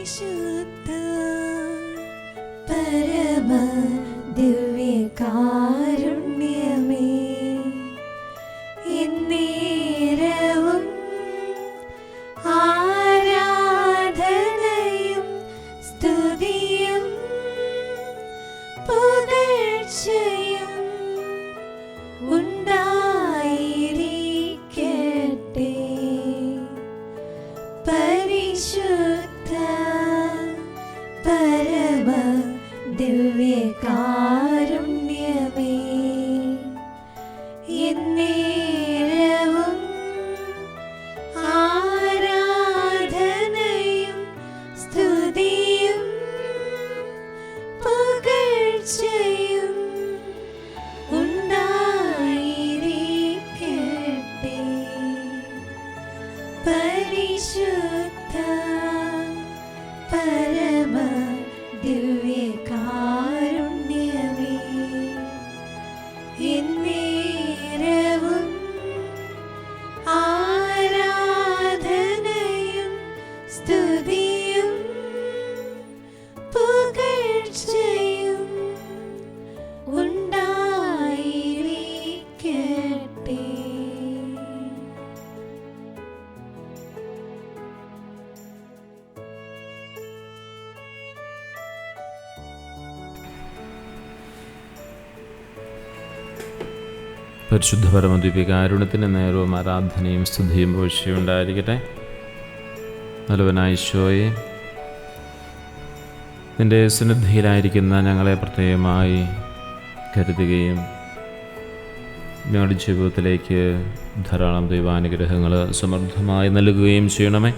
പരിശുദ്ധ പരമ ദിവ്യകാരുണ്യമേ, എന്നേരവും ആരാധനയും സ്തുതിയും പുകഴ്ചയും ഉണ്ടായിരിക്കട്ടെ. പരിശുദ്ധ പരമ ദിവ്യകാരുണ്യമേ, എന്നേരവും ആരാധനയും സ്തുതിയും പുകഴ്ചയും ഉണ്ടായിരിക്കട്ടെ. പരിശുദ്ധ പരമ ദിവ്യകാരുണ്യമേ, എന്നേരവും ആരാധനയും സ്തുതിയും പുകഴ്ചയും ഉണ്ടായിരിക്കട്ടെ. പരിശുദ്ധ പരമദ്വീപികാരുണ്യത്തിന് നേരവും ആരാധനയും സ്തുതിയും വീഴ്ചയുണ്ടായിരിക്കട്ടെ. നല്ലവനായ ഈശോയെ, നിൻ്റെ സന്നിധിയിലായിരിക്കുന്ന ഞങ്ങളെ പ്രത്യേകമായി കരുതുകയും ഞങ്ങളുടെ ജീവിതത്തിലേക്ക് ധാരാളം ദൈവാനുഗ്രഹങ്ങൾ സമൃദ്ധമായി നൽകുകയും ചെയ്യണമേ.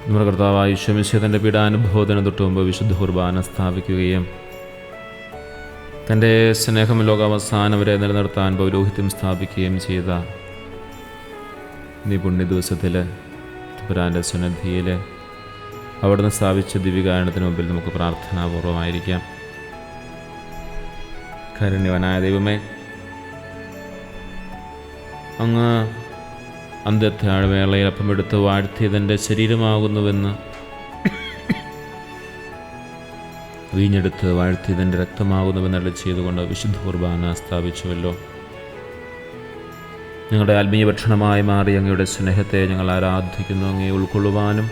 നമ്മുടെ കർത്താവായ ഈശോ മിശിഹാ തൻ്റെ പീഡാനുഭവത്തിന് തൊട്ടുമുമ്പ് വിശുദ്ധ കുർബാന സ്ഥാപിക്കുകയും തൻ്റെ സ്നേഹം ലോകാവസാനം വരെ നിലനിർത്താൻ പൗരോഹിത്യം സ്ഥാപിക്കുകയും ചെയ്ത ഈ പുണ്യ ദിവസത്തിൽ തമ്പുരാൻ്റെ സന്നിധിയിൽ അവിടുന്ന് സ്ഥാപിച്ച ദിവ്യകാരുണ്യത്തിന് മുമ്പിൽ നമുക്ക് പ്രാർത്ഥനാപൂർവമായിരിക്കാം. കാരുണ്യവാനായ ദൈവമേ, അങ്ങ് അന്ത്യത്താഴ്വേളയിൽ അപ്പമെടുത്ത് വാഴ്ത്തിയതെൻ്റെ ശരീരമാകുന്നുവെന്ന്, വീഞ്ഞെടുത്ത് വാഴ്ത്തിയതെൻ്റെ രക്തമാകുന്നുവെന്നല്ല ചെയ്തുകൊണ്ട് വിശുദ്ധ കുർബാന സ്ഥാപിച്ചുവല്ലോ. ഞങ്ങളുടെ ആത്മീയ ഭക്ഷണമായി മാറി അങ്ങയുടെ സ്നേഹത്തെ ഞങ്ങൾ ആരാധിക്കുന്നു. അങ്ങയെ ഉൾക്കൊള്ളുവാനും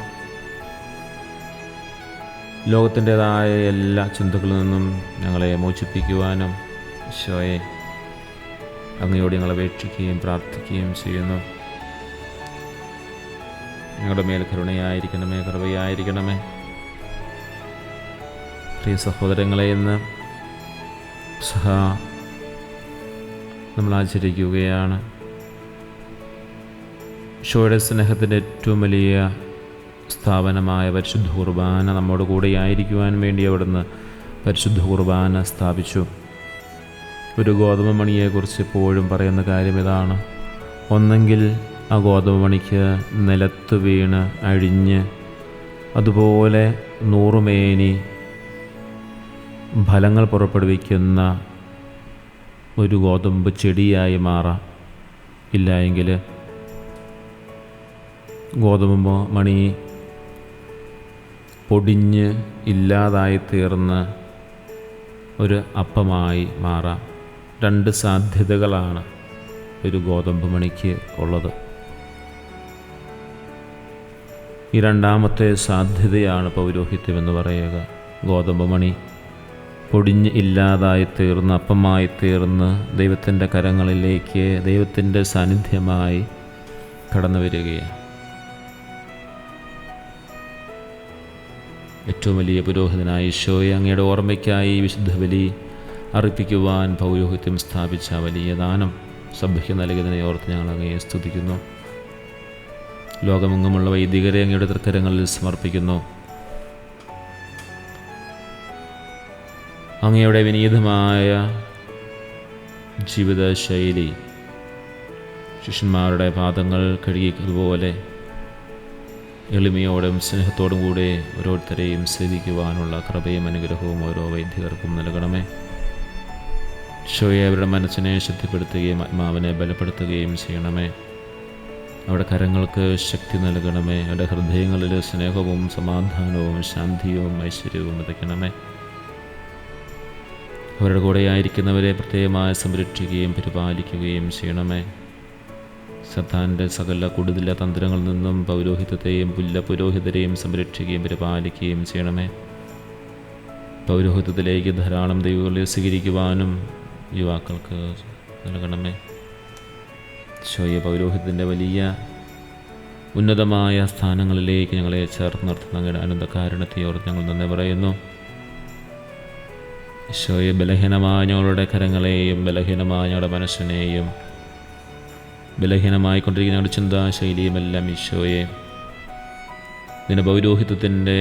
ലോകത്തിൻ്റെതായ എല്ലാ ചിന്തകളിൽ നിന്നും ഞങ്ങളെ മോചിപ്പിക്കുവാനും ഈശോയെ അങ്ങയോട് ഞങ്ങൾ അപേക്ഷിക്കുകയും പ്രാർത്ഥിക്കുകയും ചെയ്യുന്നു. ഞങ്ങളുടെ മേൽ കരുണയായിരിക്കണമേ, കൃപയായിരിക്കണമേ. പ്രിയ സഹോദരങ്ങളെ, ഇന്ന് നമ്മൾ ആചരിക്കുകയാണ് ഈശോയുടെ സ്നേഹത്തിൻ്റെ ഏറ്റവും വലിയ സ്ഥാപനമായ പരിശുദ്ധ കുർബാന. നമ്മോട് കൂടെ ആയിരിക്കുവാൻ വേണ്ടി അവിടുന്ന് പരിശുദ്ധ കുർബാന സ്ഥാപിച്ചു. ഒരു ഗോതമ്പ് മണിയെക്കുറിച്ച് എപ്പോഴും പറയുന്ന കാര്യം ഇതാണ്: ഒന്നെങ്കിൽ ആ ഗോതമ്പ് മണിക്ക് നിലത്ത് വീണ് അഴിഞ്ഞ് അതുപോലെ നൂറുമേനി ഫലങ്ങൾ പുറപ്പെടുവിക്കുന്ന ഒരു ഗോതമ്പ് ചെടിയായി മാറാം. ഇല്ല എങ്കിൽ ഗോതമ്പ് മണി പൊടിഞ്ഞ് ഇല്ലാതായി തീർന്ന് ഒരു അപ്പമായി മാറാം. രണ്ട് സാധ്യതകളാണ് ഒരു ഗോതമ്പ് മണിക്ക് ഉള്ളത്. ഈ രണ്ടാമത്തെ സാധ്യതയാണ് പൗരോഹിത്യം എന്ന് പറയുക. ഗോതമ്പ് മണി പൊടിഞ്ഞ് ഇല്ലാതായി തീർന്ന് അപ്പമായി തീർന്ന് ദൈവത്തിൻ്റെ കരങ്ങളിലേക്ക് ദൈവത്തിൻ്റെ സാന്നിധ്യമായി കടന്നു വരികയാണ്. ഏറ്റവും വലിയ പുരോഹിതനായ ഈശോയെ അങ്ങയുടെ ഓർമ്മയ്ക്കായി വിശുദ്ധ ബലി അർപ്പിക്കുവാൻ പൗരോഹിത്യം സ്ഥാപിച്ച വലിയ ദാനം സഭയ്ക്ക് നൽകിയതിനെ ഓർത്ത് ഞങ്ങൾ അങ്ങയെ സ്തുതിക്കുന്നു. ലോകമെങ്ങുമുള്ള വൈദികരെ അങ്ങയുടെ തൃക്കരങ്ങളിൽ സമർപ്പിക്കുന്നു. അങ്ങയുടെ വിനീതമായ ജീവിതശൈലി ശിഷ്യന്മാരുടെ പാദങ്ങൾ കഴുകിയതുപോലെ എളിമയോടും സ്നേഹത്തോടും കൂടെ ഓരോരുത്തരെയും സേവിക്കുവാനുള്ള കൃപയും അനുഗ്രഹവും ഓരോ വൈദികർക്കും നൽകണമേ. ഈശോയെ അവരുടെ മനസ്സിനെ ശക്തിപ്പെടുത്തുകയും ആത്മാവിനെ ബലപ്പെടുത്തുകയും ചെയ്യണമേ. അവിടെ കരങ്ങൾക്ക് ശക്തി നൽകണമേ. അവരുടെ ഹൃദയങ്ങളിൽ സ്നേഹവും സമാധാനവും ശാന്തിയും ഐശ്വര്യവും വിതയ്ക്കണമേ. അവരുടെ കൂടെ ആയിരിക്കുന്നവരെ പ്രത്യേകമായി സംരക്ഷിക്കുകയും പരിപാലിക്കുകയും ചെയ്യണമേ. സത്താൻ്റെ സകല കുടില തന്ത്രങ്ങളിൽ നിന്നും പൗരോഹിത്യത്തെയും പുരോഹിതരെയും സംരക്ഷിക്കുകയും പരിപാലിക്കുകയും ചെയ്യണമേ. പൗരോഹിത്യത്തിലേക്ക് ധാരാളം ദൈവങ്ങളെ സ്വീകരിക്കുവാനും യുവാക്കൾക്ക് നൽകണമേ. ഈശോയെ, പൗരോഹിത്യത്തിൻ്റെ വലിയ ഉന്നതമായ സ്ഥാനങ്ങളിലേക്ക് ഞങ്ങളെ ചേർത്ത് നിർത്തുന്ന അങ്ങയുടെ അനന്തകാരുണ്യത്തെ ഓർത്ത് ഞങ്ങൾ നന്ദി പറയുന്നു. ഈശോയെ, ബലഹീനമായ ഞങ്ങളുടെ കരങ്ങളെയും ബലഹീനമായ ഞങ്ങളുടെ മനസ്സിനെയും ബലഹീനമായിക്കൊണ്ടിരിക്കുന്ന ഞങ്ങളുടെ ചിന്താശൈലിയുമെല്ലാം ഈശോയെ നിന്റെ പൗരോഹിത്യത്തിൻ്റെ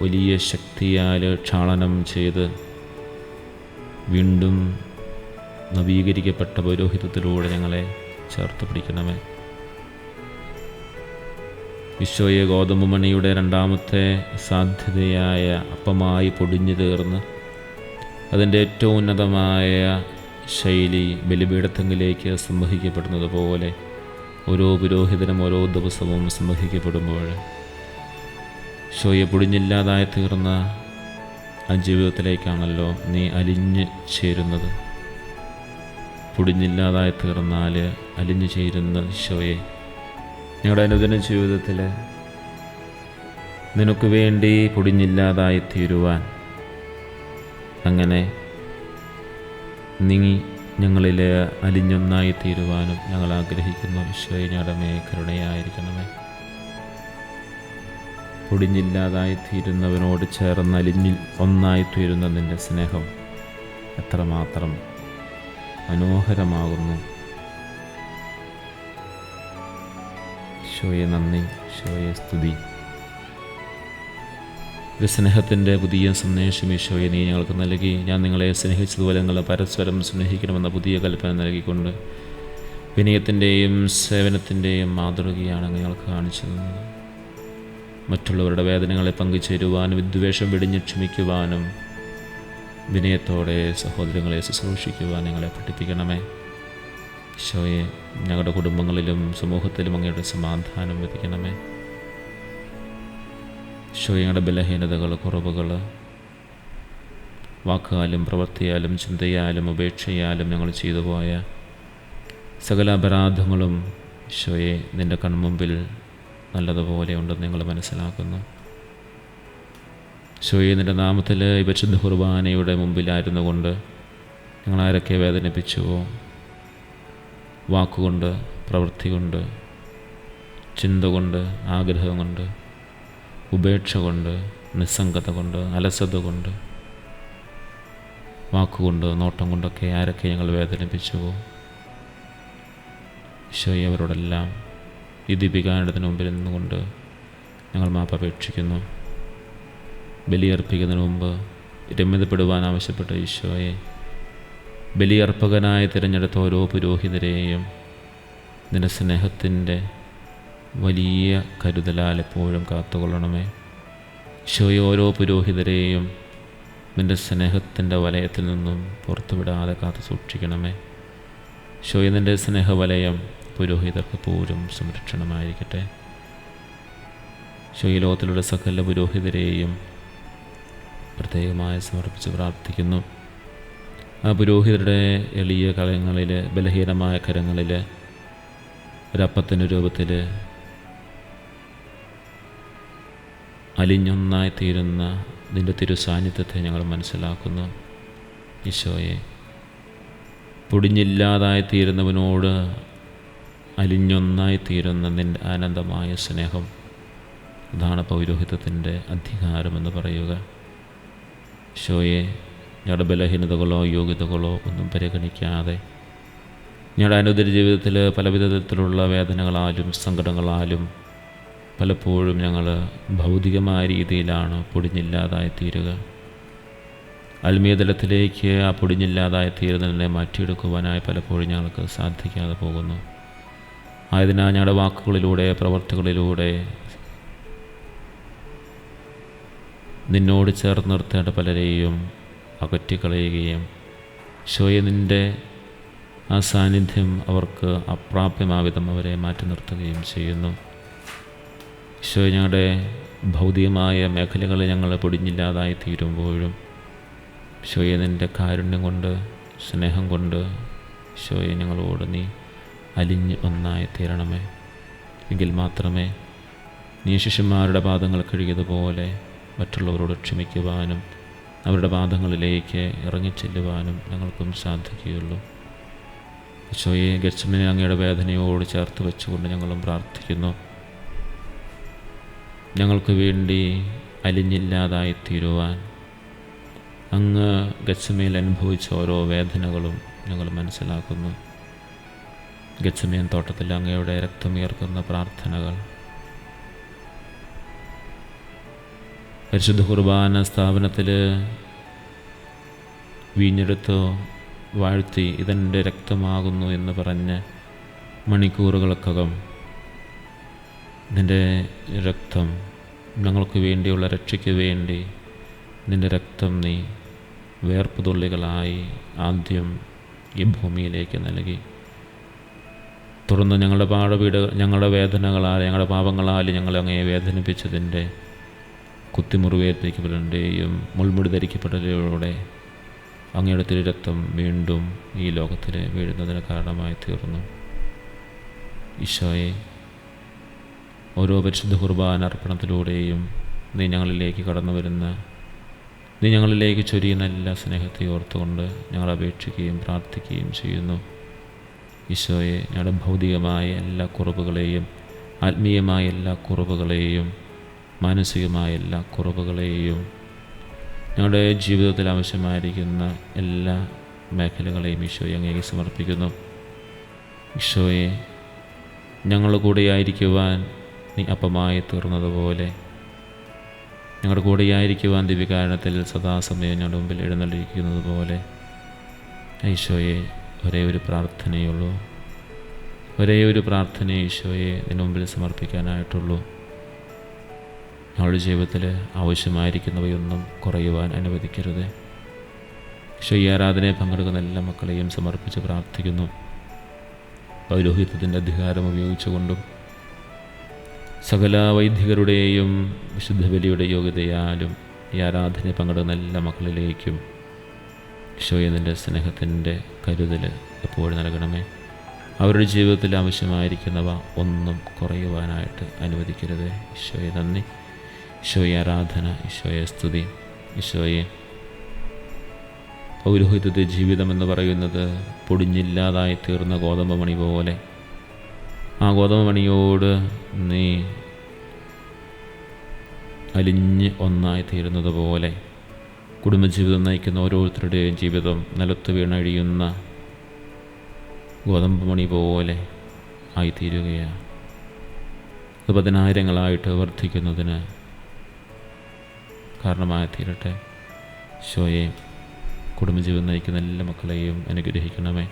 വലിയ ശക്തിയാൽ ക്ഷാളനം ചെയ്ത് വീണ്ടും നവീകരിക്കപ്പെട്ട പൗരോഹിത്യത്തിലൂടെ ഞങ്ങളെ ചേർത്ത് പിടിക്കണമേ. ഈശോയെ, ഗോതമ്പ് മണിയുടെ രണ്ടാമത്തെ സാധ്യതയായ അപ്പമായി പൊടിഞ്ഞു തീർന്ന് അതിൻ്റെ ഏറ്റവും ഉന്നതമായ ശൈലി ബലിപീഠത്തെങ്കിലേക്ക് സംവഹിക്കപ്പെടുന്നത് പോലെ ഓരോ പുരോഹിതനും ഓരോ ദിവസവും സംവഹിക്കപ്പെടുമ്പോൾ ഈശോയെ, പൊടിഞ്ഞില്ലാതായി തീർന്ന ആ ജീവിതത്തിലേക്കാണല്ലോ നീ അലിഞ്ഞു ചേരുന്നത്. പൊടിഞ്ഞില്ലാതായി തീർന്നാൽ അലിഞ്ഞു ചേരുന്ന ഈശോയെ, ഞങ്ങളുടെ അനുദിന ജീവിതത്തിൽ നിനക്ക് വേണ്ടി പൊടിഞ്ഞില്ലാതായി തീരുവാൻ, അങ്ങനെ നീ ഞങ്ങളിൽ അലിഞ്ഞൊന്നായി തീരുവാനും ഞങ്ങൾ ആഗ്രഹിക്കുന്നു. ഈശോയെ, ഞങ്ങളുടെ മേൽ കരുണയായിരിക്കണമേ. പൊടിഞ്ഞില്ലാതായിത്തീരുന്നവനോട് ചേർന്ന് അലിഞ്ഞിൽ ഒന്നായിത്തീരുന്ന നിൻ്റെ സ്നേഹം എത്രമാത്രം മനോഹരമാകുന്നു. ഈശോയെ നന്ദി, ഈശോയെ സ്തുതി. ഒരു സ്നേഹത്തിൻ്റെ പുതിയ സന്ദേശം ഈശോയെ നീ ഞങ്ങൾക്ക് നൽകി. ഞാൻ നിങ്ങളെ സ്നേഹിച്ചതുപോലെ നിങ്ങൾ പരസ്പരം സ്നേഹിക്കണമെന്ന പുതിയ കൽപ്പന നൽകിക്കൊണ്ട് വിനയത്തിൻ്റെയും സേവനത്തിൻ്റെയും മാതൃകയാണ് ഞങ്ങൾക്ക് കാണിച്ചു തന്നത്. മറ്റുള്ളവരുടെ വേദനകളെ പങ്കുചേരുവാനും വിദ്വേഷം വെടിഞ്ഞ് ക്ഷമിക്കുവാനും വിനയത്തോടെ സഹോദരങ്ങളെ ശുശ്രൂഷിക്കുവാൻ ഞങ്ങളെ പഠിപ്പിക്കണമേ. ഈശോയെ, ഞങ്ങളുടെ കുടുംബങ്ങളിലും സമൂഹത്തിലും അങ്ങയുടെ സമാധാനം വിധിക്കണമേ. ഈശോയെ, ഞങ്ങളുടെ ബലഹീനതകൾ, കുറവുകൾ, വാക്കാലും പ്രവൃത്തിയാലും ചിന്തയാലും ഉപേക്ഷയാലും ഞങ്ങൾ ചെയ്തു പോയ സകല അപരാധങ്ങളും ഈശോയെ നിൻ്റെ കൺമുമ്പിൽ നല്ലതുപോലെ ഉണ്ടെന്ന് ഞങ്ങൾ മനസ്സിലാക്കുന്നു. ഈശോയെ, നിൻ്റെ നാമത്തിൽ ഈ പരിശുദ്ധ കുർബാനയുടെ മുമ്പിലായിരുന്നു കൊണ്ട് ഞങ്ങളാരൊക്കെ വേദനിപ്പിച്ചുവോ, വാക്കുകൊണ്ട്, പ്രവൃത്തി കൊണ്ട്, ചിന്ത കൊണ്ട്, ആഗ്രഹം കൊണ്ട്, ഉപേക്ഷ കൊണ്ട്, നിസ്സംഗത കൊണ്ട്, അലസത കൊണ്ട്, വാക്കുകൊണ്ട്, നോട്ടം കൊണ്ടൊക്കെ ആരൊക്കെ ഞങ്ങൾ വേദനിപ്പിച്ചുവോ, ഈശോയെ അവരോടെല്ലാം ഈ ദീപികാരണത്തിന് മുമ്പിൽ നിന്നുകൊണ്ട് ഞങ്ങൾ മാപ്പപേക്ഷിക്കുന്നു. ബലിയർപ്പിക്കുന്നതിന് മുമ്പ് രമ്യതപ്പെടുവാൻ ആവശ്യപ്പെട്ട ഈശോയെ, ബലിയർപ്പകനായി തിരഞ്ഞെടുത്ത ഓരോ പുരോഹിതരെയും നിൻ്റെ സ്നേഹത്തിൻ്റെ വലിയ കരുതലാൽ എപ്പോഴും കാത്തുകൊള്ളണമേ. ഈശോയെ, ഓരോ പുരോഹിതരെയും നിൻ്റെ സ്നേഹത്തിൻ്റെ വലയത്തിൽ നിന്നും പുറത്തുവിടാതെ കാത്തു സൂക്ഷിക്കണമേ. ഈശോയെ, നിൻ്റെ സ്നേഹവലയം പുരോഹിതർക്ക് പോലും സംരക്ഷണമായിരിക്കട്ടെ. ഈശോയെ, ലോകത്തിലുള്ള സകല പുരോഹിതരെയും പ്രത്യേകമായി സമർപ്പിച്ച് പ്രാർത്ഥിക്കുന്നു. ആ പുരോഹിതരുടെ എളിയ കരങ്ങളിൽ, ബലഹീനമായ കരങ്ങളിൽ ഒരപ്പത്തിൻ്റെ രൂപത്തിൽ അലിഞ്ഞൊന്നായിത്തീരുന്ന നിൻ്റെ തിരുസാന്നിധ്യത്തെ ഞങ്ങൾ മനസ്സിലാക്കുന്നു. ഈശോയെ, പൊടിഞ്ഞില്ലാതായിത്തീരുന്നവനോട് അലിഞ്ഞൊന്നായിത്തീരുന്ന നിൻ്റെ ആനന്ദമായ സ്നേഹം, അതാണ് പൗരോഹിത്യത്തിൻ്റെ അധികാരമെന്ന് പറയുക. ഈശോയെ, ഞങ്ങളുടെ ബലഹീനതകളോ യോഗ്യതകളോ ഒന്നും പരിഗണിക്കാതെ ഞങ്ങളുടെ അനുദിന ജീവിതത്തിൽ പല വിധത്തിലുള്ള വേദനകളാലും സങ്കടങ്ങളാലും പലപ്പോഴും ഞങ്ങൾ ഭൗതികമായ രീതിയിലാണ് പൊടിഞ്ഞില്ലാതായിത്തീരുക. ആത്മീയതലത്തിലേക്ക് ആ പൊടിഞ്ഞില്ലാതായിത്തീരുന്നതിനെ മാറ്റിയെടുക്കുവാനായി പലപ്പോഴും ഞങ്ങൾക്ക് സാധിക്കാതെ പോകുന്നു. ആയതിനാൽ ഞങ്ങളുടെ വാക്കുകളിലൂടെ, പ്രവർത്തികളിലൂടെ നിന്നോട് ചേർന്ന് നിർത്തേണ്ട പലരെയും അകറ്റിക്കളയുകയും ഈശോയെ, നിൻ്റെ ആ സാന്നിധ്യം അവർക്ക് അപ്രാപ്യമാവിധം അവരെ മാറ്റി നിർത്തുകയും ചെയ്യുന്നു. ഈശോ, ഞങ്ങളുടെ ഭൗതികമായ മേഖലകളിൽ ഞങ്ങൾ പൊടിഞ്ഞില്ലാതായി തീരുമ്പോഴും ഈശോയെ നിൻ്റെ കാരുണ്യം കൊണ്ട്, സ്നേഹം കൊണ്ട് ഈശോയെ ഞങ്ങളോട് നീ അലിഞ്ഞ് ഒന്നായി തീരണമേ. എങ്കിൽ മാത്രമേ നീ ശിഷ്യന്മാരുടെ പാദങ്ങൾ കഴുകിയതുപോലെ മറ്റുള്ളവരോട് ക്ഷമിക്കുവാനും അവരുടെ പാദങ്ങളിലേക്ക് ഇറങ്ങിച്ചെല്ലുവാനും ഞങ്ങൾക്കും സാധിക്കുകയുള്ളൂ. ഈശോയെ, ഗെത്സമനെ അങ്ങയുടെ വേദനയോട് ചേർത്ത് വെച്ചുകൊണ്ട് ഞങ്ങളും പ്രാർത്ഥിക്കുന്നു. ഞങ്ങൾക്ക് വേണ്ടി അലിഞ്ഞില്ലാതായി തീരുവാൻ അങ്ങ് ഗെത്സമേൽ അനുഭവിച്ച ഓരോ വേദനകളും ഞങ്ങൾ മനസ്സിലാക്കുന്നു. ഗെത്സമേൻ തോട്ടത്തിൽ അങ്ങയുടെ രക്തമുയർക്കുന്ന പ്രാർത്ഥനകൾ, പരിശുദ്ധ കുർബാന സ്ഥാപനത്തിൽ വീഞ്ഞെടുത്ത് വാഴ്ത്തി ഇതെൻ്റെ രക്തമാകുന്നു എന്ന് പറഞ്ഞ് മണിക്കൂറുകൾക്കകം നിൻ്റെ രക്തം, ഞങ്ങൾക്ക് വേണ്ടിയുള്ള രക്ഷയ്ക്ക് വേണ്ടി നിൻ്റെ രക്തം നീ വേർപ്പുതുള്ളികളായി ആദ്യം ഈ ഭൂമിയിലേക്ക് നൽകി. തുടർന്ന് ഞങ്ങളുടെ വേദനകളാൽ, ഞങ്ങളുടെ പാപങ്ങളാൽ ഞങ്ങളെ അങ്ങയെ വേദനിപ്പിച്ചതിൻ്റെ കുത്തിമുറിവേൽപ്പിക്കപ്പെടലിൻ്റെയും മുൾമുടി ധരിക്കപ്പെടലിലൂടെ അങ്ങയുടെ തിരുരക്തം വീണ്ടും ഈ ലോകത്തിൽ വീഴുന്നതിന് കാരണമായി തീർന്നു. ഈശോയെ, ഓരോ പരിശുദ്ധ കുർബാന അർപ്പണത്തിലൂടെയും നീ ഞങ്ങളിലേക്ക് കടന്നു വരുന്ന, നീ ഞങ്ങളിലേക്ക് ചൊരിയുന്ന എല്ലാ സ്നേഹത്തെ ഓർത്തുകൊണ്ട് ഞങ്ങൾ അപേക്ഷിക്കുകയും പ്രാർത്ഥിക്കുകയും ചെയ്യുന്നു. ഈശോയെ, ഞങ്ങളുടെ ഭൗതികമായ എല്ലാ കുറവുകളെയും, ആത്മീയമായ എല്ലാ കുറവുകളെയും, മാനസികമായ എല്ലാ കുറവുകളെയും, ഞങ്ങളുടെ ജീവിതത്തിൽ ആവശ്യമായിരിക്കുന്ന എല്ലാ മേഖലകളെയും ഈശോയെ അങ്ങേക്ക് സമർപ്പിക്കുന്നു. ഈശോയെ, ഞങ്ങളുടെ കൂടെയായിരിക്കുവാൻ നീ അപ്പമായി തീർന്നതുപോലെ ഞങ്ങളുടെ കൂടെയായിരിക്കുവാൻ ദിവ്യകാരണത്തിൽ സദാസമയം ഞങ്ങളുടെ മുമ്പിൽ എഴുന്നള്ളിയിരിക്കുന്നത് പോലെ ഈശോയെ, ഒരേ ഒരു പ്രാർത്ഥനയുള്ളൂ. ഒരേ ഒരു പ്രാർത്ഥന ഈശോയെ നിന്റെ മുമ്പിൽ സമർപ്പിക്കാനായിട്ടുള്ളൂ. ഞങ്ങളുടെ ജീവിതത്തിൽ ആവശ്യമായിരിക്കുന്നവയൊന്നും കുറയുവാൻ അനുവദിക്കരുത്. ഈശോ, ഈ ആരാധനയെ പങ്കെടുക്കുന്ന എല്ലാ മക്കളെയും സമർപ്പിച്ച് പ്രാർത്ഥിക്കുന്നു. പൗരോഹിത്യത്തിൻ്റെ അധികാരം ഉപയോഗിച്ചുകൊണ്ടും സകല വൈദികരുടെയും വിശുദ്ധ ബലിയുടെ യോഗ്യതയാലും ഈ ആരാധനയെ പങ്കെടുക്കുന്ന എല്ലാ മക്കളിലേക്കും ഈശോയെ നിൻ്റെ സ്നേഹത്തിൻ്റെ കരുതൽ എപ്പോഴും നൽകണമേ. അവരുടെ ജീവിതത്തിൽ ആവശ്യമായിരിക്കുന്നവ ഒന്നും കുറയുവാനായിട്ട് അനുവദിക്കരുത്. ഈശോയെ നന്ദി, ഈശോയെ ആരാധന, ഈശോയെ സ്തുതി. ഈശോയെ, പൗരോഹിത്യത്തെ ജീവിതം എന്ന് പറയുന്നത് പൊടിഞ്ഞില്ലാതായി തീർന്ന ഗോതമ്പ് മണി പോലെ, ആ ഗോതമ്പ് മണിയോട് നീ അലിഞ്ഞ് ഒന്നായി തീരുന്നത് പോലെ കുടുംബജീവിതം നയിക്കുന്ന ഓരോരുത്തരുടെയും ജീവിതം നിലത്ത് വീണഴിയുന്ന ഗോതമ്പ് മണി പോലെ ആയിത്തീരുകയാണ്. അത് പതിനായിരങ്ങളായിട്ട് വർദ്ധിക്കുന്നതിന് കാരണമായി തീരട്ടെ. ഈശോയെ, കുടുംബജീവിതം നയിക്കുന്ന എല്ലാ മക്കളെയും അനുഗ്രഹിക്കണമേ.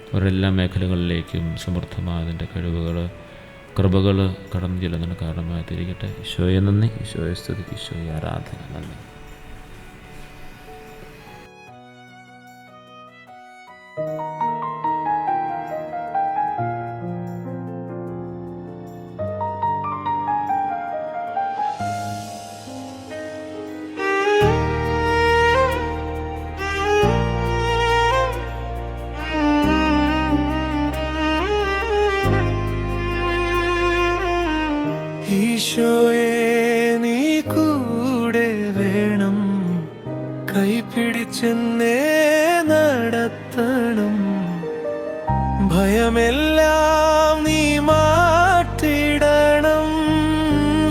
അവരെല്ലാ മേഖലകളിലേക്കും സമൃദ്ധമായതിൻ്റെ കൃപകൾ കടന്നു ചെല്ലുന്നതിന് കാരണമായി തീരട്ടെ. ഈശോയെ നന്ദി, ഈശോയെ സ്തുതി, ഈശോയെ ആരാധന. നന്ദി. ഈശോയെ, നീ കൂടെ വേണം, കൈപിടിച്ചെന്നെ നടത്തണം. ഭയമെല്ലാം നീ മാറ്റിടണം.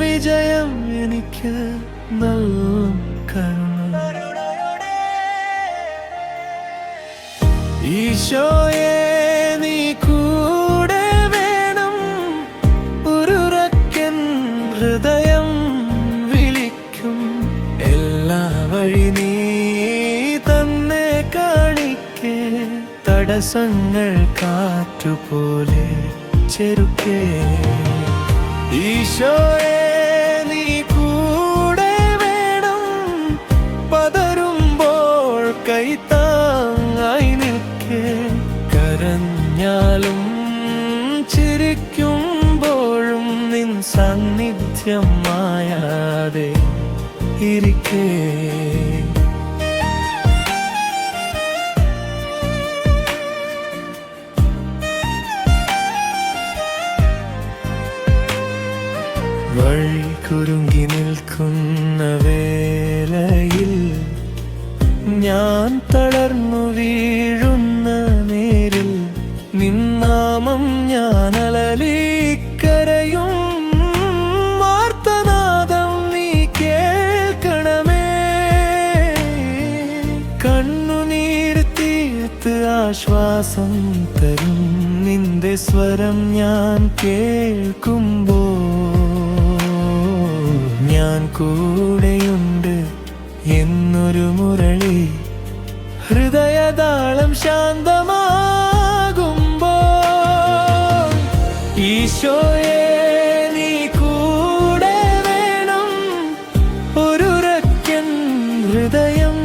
വിജയം എനിക്ക് നൽകണം. ഈശോയെ, നീ കൂടെ വേണം, ഉരുറക്കൻ ഹൃദയം വിളിക്കും. എല്ലാ വഴി നീ തന്നെ കാണിക്കേ, തടസ്സങ്ങൾ കാറ്റുപോലെ ചെറുക്കേ. ഈശോയെ, നീ കൂടെ വേണം, പതറുമ്പോൾ കൈത്താങ്ങായി നിൽക്കേ. കര സാന്നിധ്യം മായാതെ ഇരിക്കേ. വഴി കുരുങ്ങി നിൽക്കുന്ന വേളയിൽ ഞാൻ തളർന്നു വീഴുന്ന നേരിൽ നിന്നാമം ഞാൻ അലലിക്കരയും വാർത്തനാദം നീ കേൾക്കണമേ. കണ്ണുനീർ തീർത്ത് ആശ്വാസം തരും നിന്റെ സ്വരം ഞാൻ കേൾക്കുമ്പോൾ. ഞാൻ കൂടെയുണ്ട് എന്നൊരു മുരളി ഹൃദയതാളം ശാന്തമാകുമ്പോൾ. ഈശോയെ നീ കൂടെ വേണം, ഒരുറക്കൻ ഹൃദയം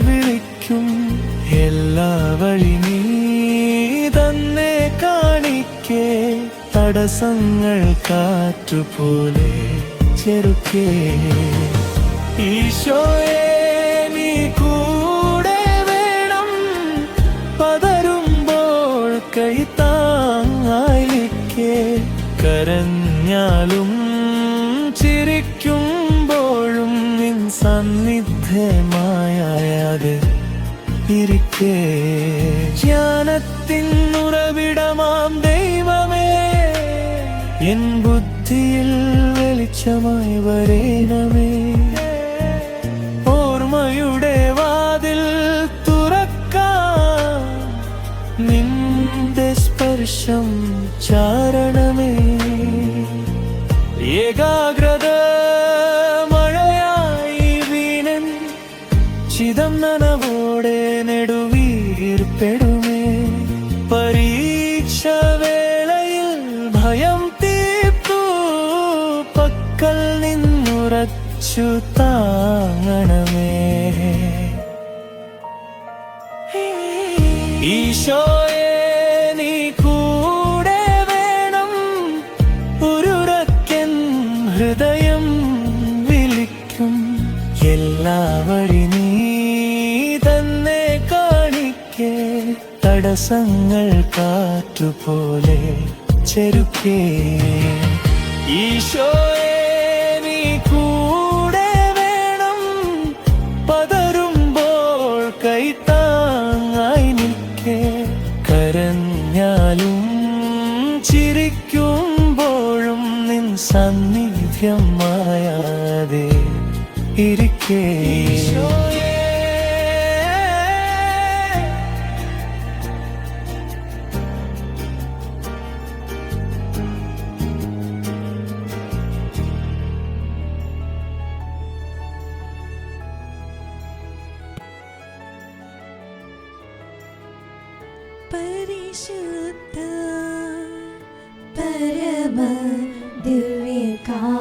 വിളിക്കും. എല്ലാ വഴി നീ തന്നെ കാണിക്കേ, തടസ്സങ്ങൾ കാറ്റുപോലെ ചെറുക്കേ. ഈശോയെ നീ കൂടെ വേണം, പതറുമ്പോൾ കൈത്താങ്ങായിക്കേ. കരഞ്ഞാലും ചിരിക്കുമ്പോഴും നിൻ സാന്നിധ്യമായാതെ ഇരിക്കേ. ജ്ഞാനത്തിൻ ഉറവിടമാം ദൈവമേ, എൻ ബുദ്ധിയിൽ വെളിച്ചമായി വരേണമേ. ഓർമ്മയുടെ വാതിൽ തുറക്കാൻ നിന്റെ സ്പർശം ചാരണമേ. ഏകാഗ്രത മഴയായി വീണൻ ചിതം നനവോടെ നെടുവീർപ്പെടുമേ. പരീക്ഷ വേളയിൽ ഭയം തീർത്തു പക്കൽ നിന്നുറച്ചു താങ്ങണമേ. ഈശോയെ നീ കൂടെ വേണം, ഒരുറക്കൻ ഹൃദയം വിളിക്കും. എല്ലാ വഴി നീ തന്നെ കാണിക്കേ, തടസ്സങ്ങൾ കാറ്റുപോലെ ചെറുക്കേ. ഈശോയെ നീ കൂടെ വേണം, പതറുമ്പോൾ കൈത്താങ്ങായി നിൽക്കേ. കരഞ്ഞാലും ചിരിക്കുമ്പോഴും നിൻ സാന്നിധ്യം മായാതെ ഇരിക്കേ. പരിശുദ്ധ പരമ ദിവ്യകാരുണ്യമേ,